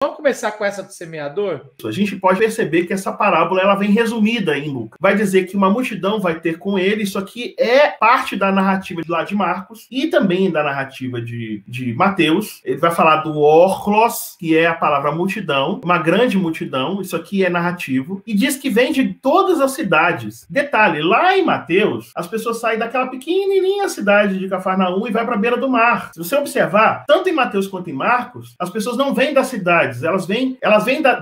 Vamos começar com essa do semeador? A gente pode perceber que essa parábola ela vem resumida em Lucas. Vai dizer que uma multidão vai ter com ele. Isso aqui é parte da narrativa de lá de Marcos e também da narrativa de Mateus. Ele vai falar do orlos, que é a palavra multidão, uma grande multidão. Isso aqui é narrativo. E diz que vem de todas as cidades. Detalhe, lá em Mateus, as pessoas saem daquela pequenininha cidade de Cafarnaum e vai para a beira do mar. Se você observar, tanto em Mateus quanto em Marcos, as pessoas não vêm das cidades. Elas vêm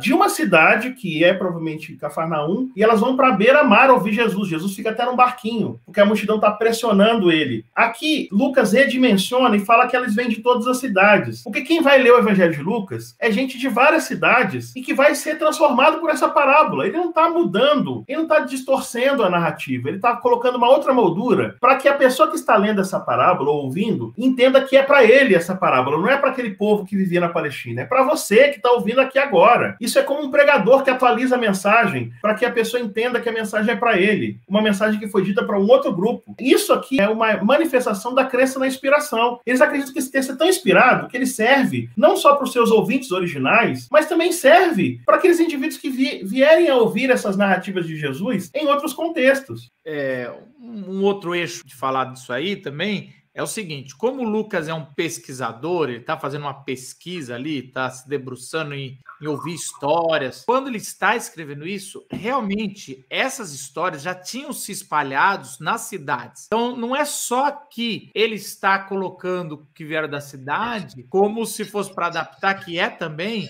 de uma cidade, que é provavelmente Cafarnaum, e elas vão para a beira-mar ouvir Jesus. Jesus fica até num barquinho, porque a multidão está pressionando ele. Aqui, Lucas redimensiona e fala que elas vêm de todas as cidades. Porque quem vai ler o Evangelho de Lucas é gente de várias cidades e que vai ser transformado por essa parábola. Ele não está mudando, ele não está distorcendo a narrativa, ele está colocando uma outra moldura para que a pessoa que está lendo essa parábola ou ouvindo entenda que é para ele essa parábola, não é para aquele povo que vivia na Palestina, é para você que está ouvindo aqui agora. Isso é como um pregador que atualiza a mensagem para que a pessoa entenda que a mensagem é para ele. Uma mensagem que foi dita para um outro grupo. Isso aqui é uma manifestação da crença na inspiração. Eles acreditam que esse texto é tão inspirado que ele serve não só para os seus ouvintes originais, mas também serve para aqueles indivíduos que vierem a ouvir essas narrativas de Jesus em outros contextos. Um outro eixo de falar disso aí também é o seguinte: como o Lucas é um pesquisador, ele está fazendo uma pesquisa ali, está se debruçando em ouvir histórias. Quando ele está escrevendo isso, realmente essas histórias já tinham se espalhados nas cidades. Então não é só que ele está colocando que vieram da cidade, como se fosse para adaptar, que é também,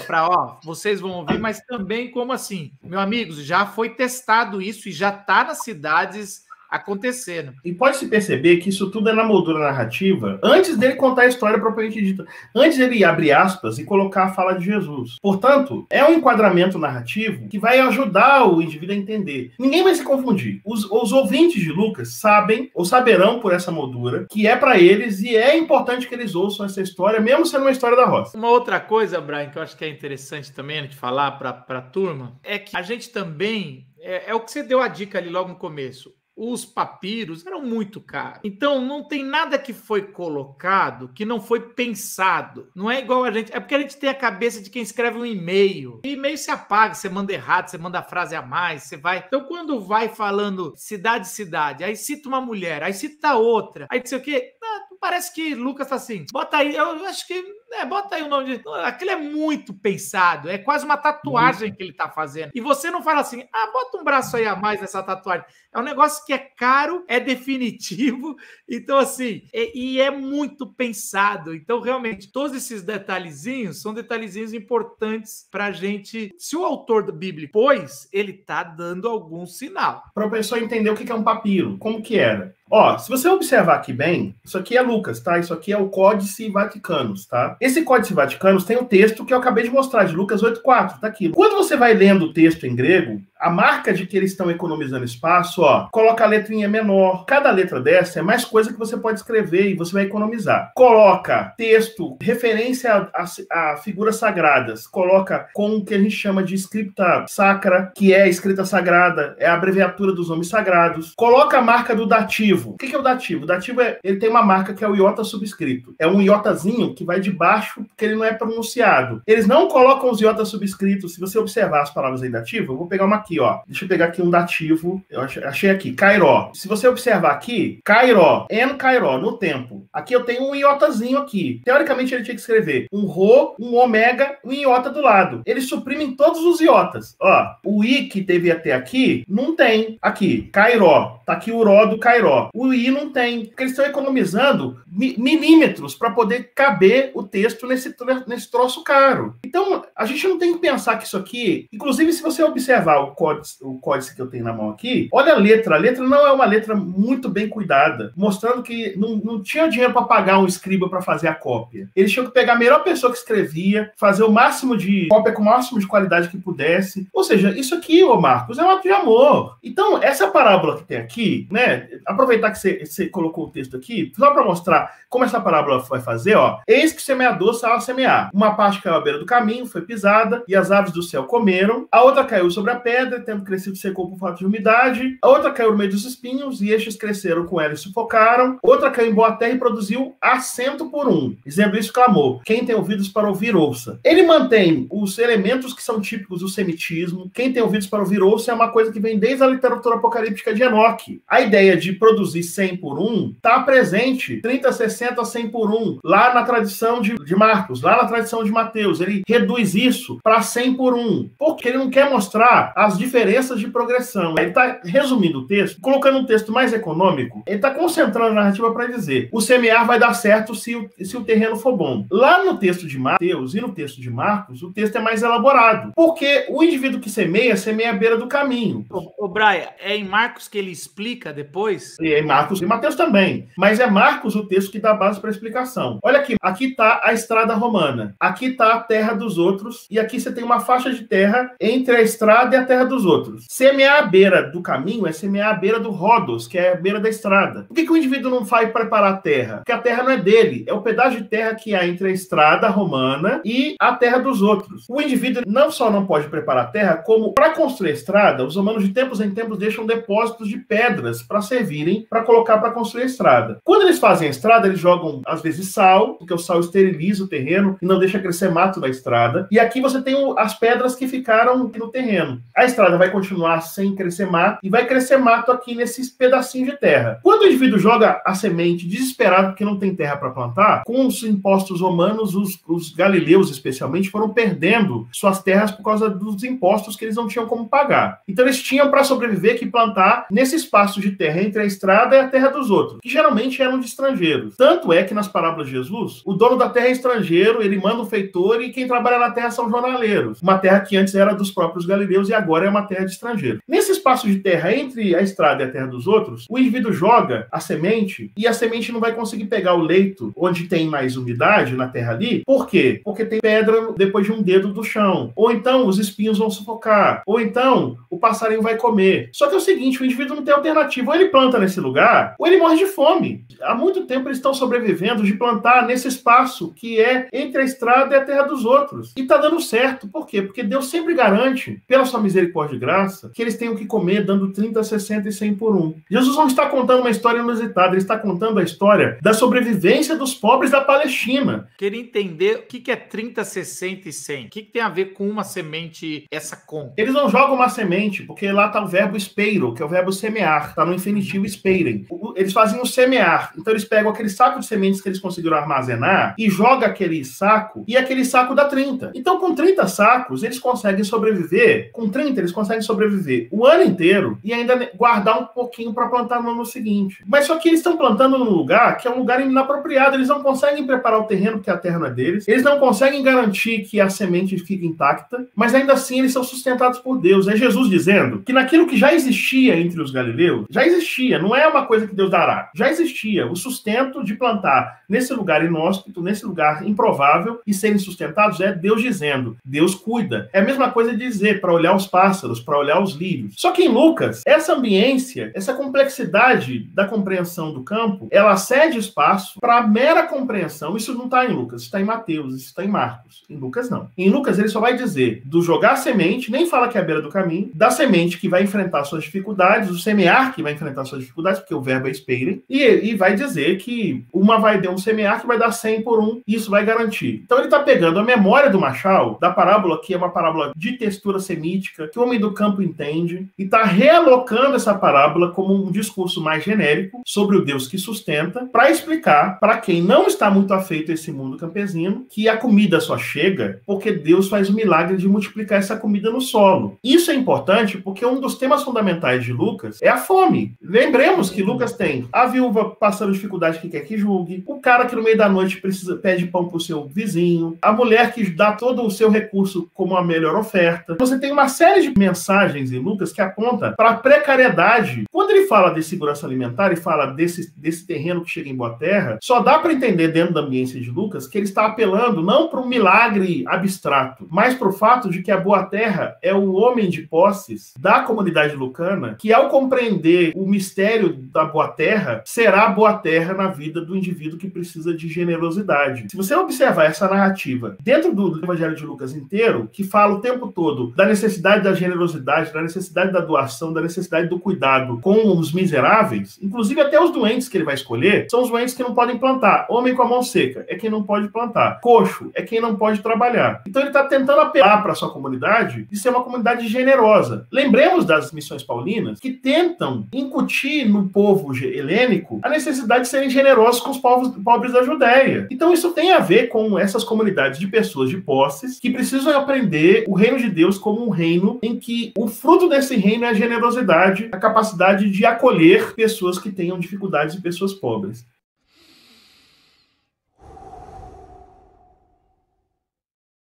para, vocês vão ouvir, mas também como assim, meus amigos, já foi testado isso e já está nas cidades acontecendo. E pode-se perceber que isso tudo é na moldura narrativa antes dele contar a história propriamente dita, antes dele abrir aspas e colocar a fala de Jesus. Portanto, é um enquadramento narrativo que vai ajudar o indivíduo a entender. Ninguém vai se confundir. Os ouvintes de Lucas sabem ou saberão por essa moldura que é para eles e é importante que eles ouçam essa história, mesmo sendo uma história da roça. Uma outra coisa, Brian, que eu acho que é interessante também a gente falar para a turma, é que a gente também, é o que você deu a dica ali logo no começo, os papiros eram muito caros. Então, não tem nada que foi colocado que não foi pensado. Não é igual a gente... É porque a gente tem a cabeça de quem escreve um e-mail. E e-mail se apaga, você manda errado, você manda a frase a mais, você vai... Então, quando vai falando cidade, aí cita uma mulher, aí cita outra, aí não sei o quê... Parece que Lucas tá assim, bota aí, eu acho que, bota aí o nome de... Aquilo é muito pensado, é quase uma tatuagem que ele tá fazendo. E você não fala assim, bota um braço aí a mais nessa tatuagem. É um negócio que é caro, é definitivo, então assim, e é muito pensado. Então, realmente, todos esses detalhezinhos são detalhezinhos importantes pra gente... Se o autor da Bíblia pôs, ele tá dando algum sinal. Para a pessoa entender o que é um papiro, como que era. Se você observar aqui bem, isso aqui é Lucas, tá? Isso aqui é o Códice Vaticanus, tá? Esse Códice Vaticanus tem o texto que eu acabei de mostrar, de Lucas 8,4, tá aqui. Quando você vai lendo o texto em grego, a marca de que eles estão economizando espaço, coloca a letrinha menor. Cada letra dessa é mais coisa que você pode escrever e você vai economizar. Coloca texto, referência a figuras sagradas. Coloca com o que a gente chama de scripta sacra, que é a escrita sagrada, é a abreviatura dos nomes sagrados. Coloca a marca do dativo. O que é o dativo? O dativo ele tem uma marca que é o iota subscrito. É um iotazinho que vai de baixo porque ele não é pronunciado. Eles não colocam os iotas subscritos. Se você observar as palavras aí dativo, eu vou pegar uma aqui, Deixa eu pegar aqui um dativo. Eu achei aqui, kairó. Se você observar aqui, kairó, kairó, no tempo. Aqui eu tenho um iotazinho aqui. Teoricamente ele tinha que escrever um rho, um ômega, um iota do lado. Eles suprimem todos os iotas. O i que teve até aqui, não tem. Aqui, kairó. Tá aqui o ró do kairó. O i não tem. Porque eles estão economizando milímetros para poder caber o texto nesse troço caro. Então, a gente não tem que pensar que isso aqui... Inclusive, se você observar o códice que eu tenho na mão aqui, olha a letra. A letra não é uma letra muito bem cuidada, mostrando que não tinha dinheiro para pagar um escriba para fazer a cópia. Eles tinham que pegar a melhor pessoa que escrevia, fazer o máximo de cópia com o máximo de qualidade que pudesse. Ou seja, isso aqui, Marcos, é um ato de amor. Então, essa parábola que tem aqui, né? Aproveitar que você colocou o texto aqui, só para mostrar como essa parábola vai fazer, eis que o semeador saiu a semear. Uma parte caiu à beira do caminho, foi pisada, e as aves do céu comeram. A outra caiu sobre a pedra, pedra, e tendo crescido secou por falta de umidade. A outra caiu no meio dos espinhos, e estes cresceram com ela e sufocaram. Outra caiu em boa terra e produziu a 100 por 1. Dizendo isso, clamou: quem tem ouvidos para ouvir, ouça. Ele mantém os elementos que são típicos do semitismo. Quem tem ouvidos para ouvir, ouça é uma coisa que vem desde a literatura apocalíptica de Enoque. A ideia de produzir 100 por 1 está presente, 30, 60, 100 por 1, lá na tradição de Marcos, lá na tradição de Mateus. Ele reduz isso para 100 por 1, porque ele não quer mostrar as diferenças de progressão. Ele está resumindo o texto, colocando um texto mais econômico. Ele está concentrando a narrativa para dizer: o semear vai dar certo se o terreno for bom. Lá no texto de Mateus e no texto de Marcos, o texto é mais elaborado, porque o indivíduo que semeia à beira do caminho. Ô Brian, é em Marcos que ele explica depois? É em Marcos e Mateus também, mas é Marcos o texto que dá base para a explicação. Olha aqui está a estrada romana, aqui está a terra dos outros, e aqui você tem uma faixa de terra entre a estrada e a terra dos outros. Semear à beira do caminho é semear à beira do Rhodos, que é a beira da estrada. Por que o indivíduo não vai preparar a terra? Porque a terra não é dele, é o pedaço de terra que há entre a estrada romana e a terra dos outros. O indivíduo não só não pode preparar a terra, como para construir a estrada, os romanos de tempos em tempos deixam depósitos de pedras para servirem para colocar para construir a estrada. Quando eles fazem a estrada, eles jogam às vezes sal, porque o sal esteriliza o terreno e não deixa crescer mato na estrada. E aqui você tem as pedras que ficaram no terreno. A estrada vai continuar sem crescer mato e vai crescer mato aqui nesses pedacinhos de terra. Quando o indivíduo joga a semente desesperado porque não tem terra para plantar, com os impostos romanos, os galileus especialmente foram perdendo suas terras por causa dos impostos que eles não tinham como pagar. Então eles tinham para sobreviver que plantar nesse espaço de terra entre a estrada e a terra dos outros, que geralmente eram de estrangeiros. Tanto é que nas parábolas de Jesus, o dono da terra é estrangeiro, ele manda um feitor e quem trabalha na terra são jornaleiros. Uma terra que antes era dos próprios galileus e agora é uma terra de estrangeiro. Nesse espaço de terra entre a estrada e a terra dos outros, o indivíduo joga a semente e a semente não vai conseguir pegar o leito onde tem mais umidade na terra ali. Por quê? Porque tem pedra depois de um dedo do chão. Ou então os espinhos vão sufocar. Ou então o passarinho vai comer. Só que é o seguinte, o indivíduo não tem alternativa. Ou ele planta nesse lugar, ou ele morre de fome. Há muito tempo eles estão sobrevivendo de plantar nesse espaço que é entre a estrada e a terra dos outros. E tá dando certo. Por quê? Porque Deus sempre garante, pela sua misericórdia e graça, que eles tenham que comer dando 30, 60 e 100 por 1. Jesus não está contando uma história inusitada, ele está contando a história da sobrevivência dos pobres da Palestina. Queria entender o que é 30, 60 e 100. O que tem a ver com uma semente, essa conta? Eles não jogam uma semente, porque lá está o verbo speiro, que é o verbo semear. Está no infinitivo speirem. Eles fazem o semear. Então eles pegam aquele saco de sementes que eles conseguiram armazenar e jogam aquele saco, e aquele saco dá 30. Então com 30 sacos, eles conseguem sobreviver. Com 30, eles conseguem sobreviver o ano inteiro e ainda guardar um pouquinho para plantar no ano seguinte. Mas só que eles estão plantando num lugar que é um lugar inapropriado. Eles não conseguem preparar o terreno, porque a terra não é deles. Eles não conseguem garantir que a semente fique intacta, mas ainda assim eles são sustentados por Deus. É Jesus dizendo que naquilo que já existia entre os galileus, já existia, não é uma coisa que Deus dará, já existia o sustento de plantar nesse lugar inóspito, nesse lugar improvável e serem sustentados, é Deus dizendo, Deus cuida. É a mesma coisa de dizer para olhar os pássaros, para olhar os lírios. Só que em Lucas, essa ambiência, essa complexidade da compreensão do campo, ela cede espaço para a mera compreensão. Isso não está em Lucas, isso está em Mateus, isso está em Marcos. Em Lucas, não. Em Lucas, ele só vai dizer do jogar semente, nem fala que é a beira do caminho, da semente que vai enfrentar suas dificuldades, do semear que vai enfrentar suas dificuldades, porque o verbo é speirem, e vai dizer que uma vai dar um semear que vai dar 100 por 1, e isso vai garantir. Então ele está pegando a memória do Machal, da parábola, que é uma parábola de textura semítica, que o homem do campo entende, e está realocando essa parábola como um discurso mais genérico sobre o Deus que sustenta, para explicar para quem não está muito afeito a esse mundo campesino, que a comida só chega porque Deus faz o milagre de multiplicar essa comida no solo. Isso é importante porque um dos temas fundamentais de Lucas é a fome. Lembremos que Lucas tem a viúva passando dificuldade que quer que julgue, o cara que no meio da noite pede pão para o seu vizinho, a mulher que dá todo o seu recurso como a melhor oferta. Você tem uma série de mensagens em Lucas que aponta para a precariedade. Quando ele fala de segurança alimentar e fala desse terreno que chega em boa terra, só dá para entender dentro da ambiência de Lucas que ele está apelando não para um milagre abstrato, mas para o fato de que a boa terra é o homem de posses da comunidade lucana que, ao compreender o mistério da boa terra, será a boa terra na vida do indivíduo que precisa de generosidade. Se você observar essa narrativa dentro do Evangelho de Lucas inteiro, que fala o tempo todo da necessidade da generosidade, da necessidade da doação, da necessidade do cuidado com os miseráveis, inclusive até os doentes que ele vai escolher, são os doentes que não podem plantar. Homem com a mão seca é quem não pode plantar. Coxo é quem não pode trabalhar. Então ele está tentando apelar para a sua comunidade de ser uma comunidade generosa. Lembremos das missões paulinas que tentam incutir no povo helênico a necessidade de serem generosos com os povos pobres da Judéia. Então isso tem a ver com essas comunidades de pessoas de posses que precisam aprender o reino de Deus como um reino em que o fruto desse reino é a generosidade, a capacidade de acolher pessoas que tenham dificuldades e pessoas pobres.